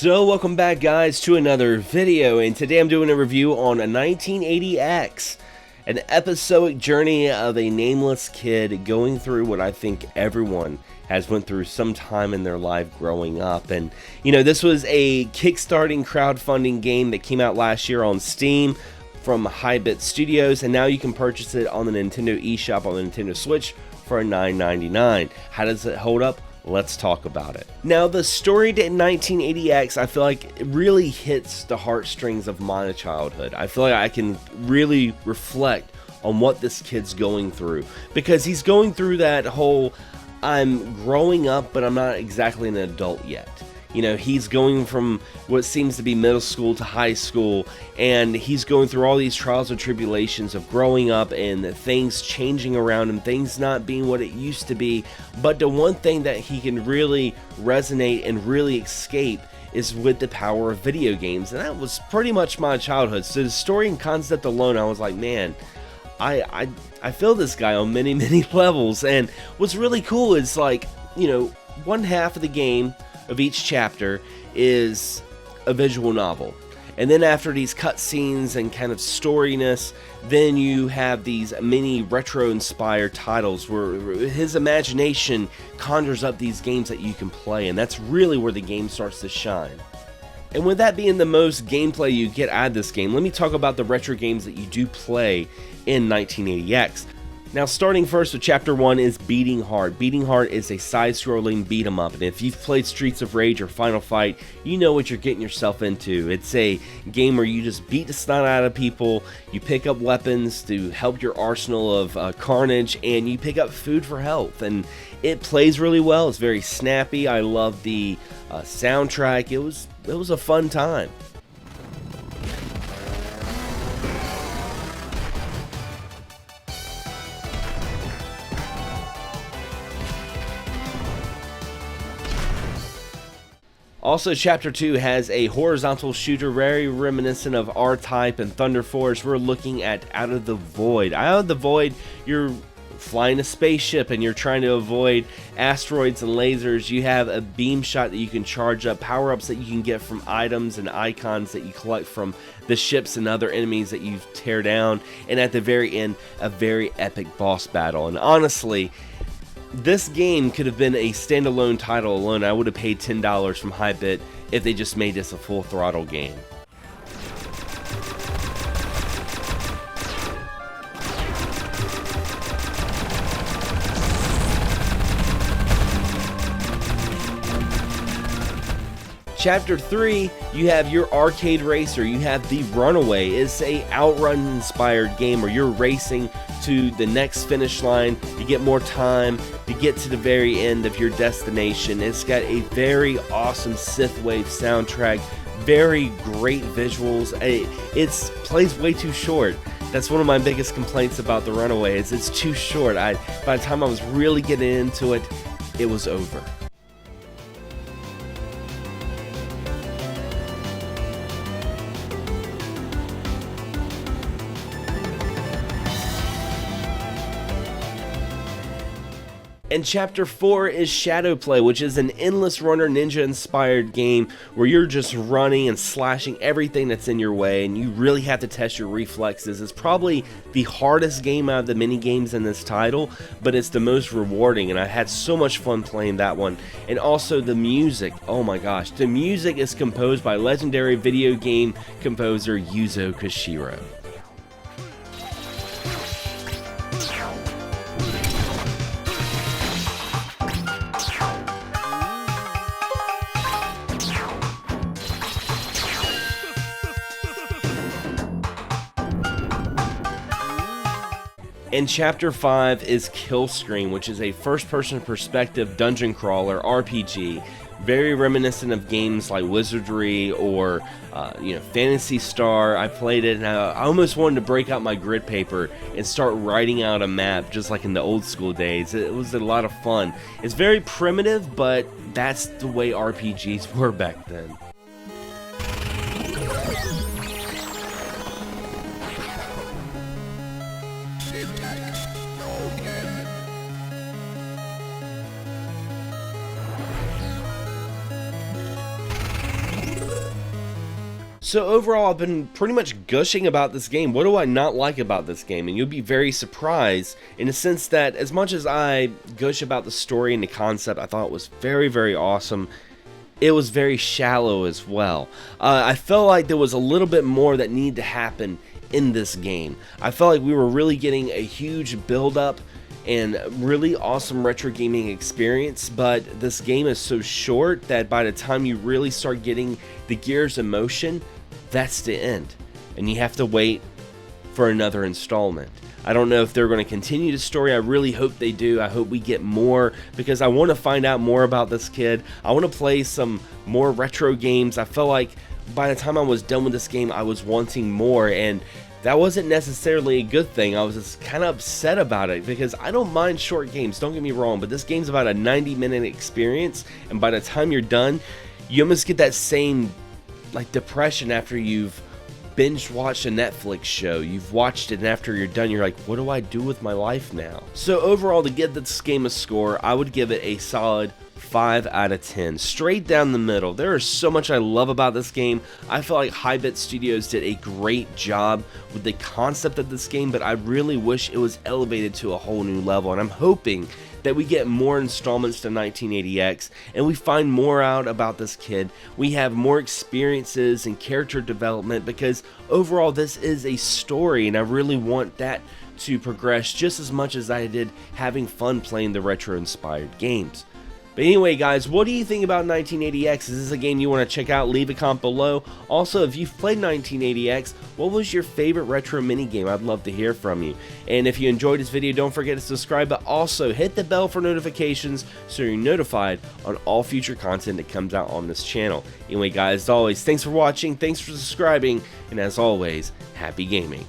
So welcome back guys to another video, and today I'm doing a review on a 1980X, an episodic journey of a nameless kid going through what I think everyone has went through sometime in their life growing up. And you know, this was a kickstarting crowdfunding game that came out last year on Steam from Hybit Studios, and now you can purchase it on the Nintendo eShop on the Nintendo Switch for $9.99. How does it hold up? Let's talk about it. Now, the story to 1980X, I feel like it really hits the heartstrings of my childhood. I feel like I can really reflect on what this kid's going through, because he's going through that whole, I'm growing up, but I'm not exactly an adult yet. You know, he's going from what seems to be middle school to high school, and he's going through all these trials and tribulations of growing up and things changing around him, things not being what it used to be. But the one thing that he can really resonate and really escape is with the power of video games, and that was pretty much my childhood. So the story and concept alone, I was like, man, I feel this guy on many levels. And what's really cool is, like, you know, one half of the game of each chapter is a visual novel, and then after these cutscenes and kind of storyness, then you have these mini retro inspired titles where his imagination conjures up these games that you can play, and that's really where the game starts to shine. And with that being the most gameplay you get out of this game, let me talk about the retro games that you do play in 1980X. Now, starting first with Chapter 1 is Beating Heart. Beating Heart is a side-scrolling beat-em-up, and if you've played Streets of Rage or Final Fight, you know what you're getting yourself into. It's a game where you just beat the snot out of people, you pick up weapons to help your arsenal of carnage, and you pick up food for health. And it plays really well. It's very snappy. I love the soundtrack. It was a fun time. Also, Chapter 2 has a horizontal shooter very reminiscent of R-Type and Thunder Force. We're looking at Out of the Void. Out of the Void, you're flying a spaceship and you're trying to avoid asteroids and lasers. You have a beam shot that you can charge up, power-ups that you can get from items and icons that you collect from the ships and other enemies that you tear down. And at the very end, a very epic boss battle. And honestly, this game could have been a standalone title alone. I would have paid $10 from Hybit if they just made this a full throttle game. Chapter 3, you have your arcade racer. You have the Runaway. It's a outrun inspired game where you're racing to the next finish line to get more time to get to the very end of your destination. It's got a very awesome synthwave soundtrack, very great visuals. It plays way too short. That's one of my biggest complaints about the Runaway, is it's too short. By the time I was really getting into it, it was over. And Chapter 4 is Shadow Play, which is an endless runner ninja inspired game where you're just running and slashing everything that's in your way, and you really have to test your reflexes. It's probably the hardest game out of the mini games in this title, but it's the most rewarding, and I had so much fun playing that one. And also the music, oh my gosh, the music is composed by legendary video game composer Yuzo Koshiro. And Chapter 5 is Kill Screen, which is a first-person perspective dungeon crawler RPG, very reminiscent of games like Wizardry or Phantasy Star. I played it and I almost wanted to break out my grid paper and start writing out a map just like in the old school days. It was a lot of fun. It's very primitive, but that's the way RPGs were back then. So overall, I've been pretty much gushing about this game. What do I not like about this game? And you'll be very surprised in the sense that as much as I gush about the story and the concept, I thought it was very, very awesome. It was very shallow as well. I felt like there was a little bit more that needed to happen in this game. I felt like we were really getting a huge build-up and really awesome retro gaming experience, but this game is so short that by the time you really start getting the gears in motion, that's the end, and you have to wait for another installment. I don't know if they're going to continue the story. I really hope they do. I hope we get more, because I want to find out more about this kid. I want to play some more retro games. I felt like by the time I was done with this game, I was wanting more, and that wasn't necessarily a good thing. I was just kind of upset about it, because I don't mind short games, don't get me wrong, but this game's about a 90-minute experience, and by the time you're done, you almost get that same like depression after you've binge watched a Netflix show. You've watched it, and after you're done, you're like, what do I do with my life now? So overall, to give this game a score, I would give it a solid 5 out of 10, straight down the middle. There is so much I love about this game. I feel like Hybit Studios did a great job with the concept of this game, but I really wish it was elevated to a whole new level, and I'm hoping that we get more installments to 1980X and we find more out about this kid. We have more experiences and character development, because overall this is a story, and I really want that to progress just as much as I did having fun playing the retro inspired games. But anyway, guys, what do you think about 1980X? Is this a game you want to check out? Leave a comment below. Also, if you've played 1980X, what was your favorite retro minigame? I'd love to hear from you. And if you enjoyed this video, don't forget to subscribe, but also hit the bell for notifications so you're notified on all future content that comes out on this channel. Anyway, guys, as always, thanks for watching, thanks for subscribing, and as always, happy gaming.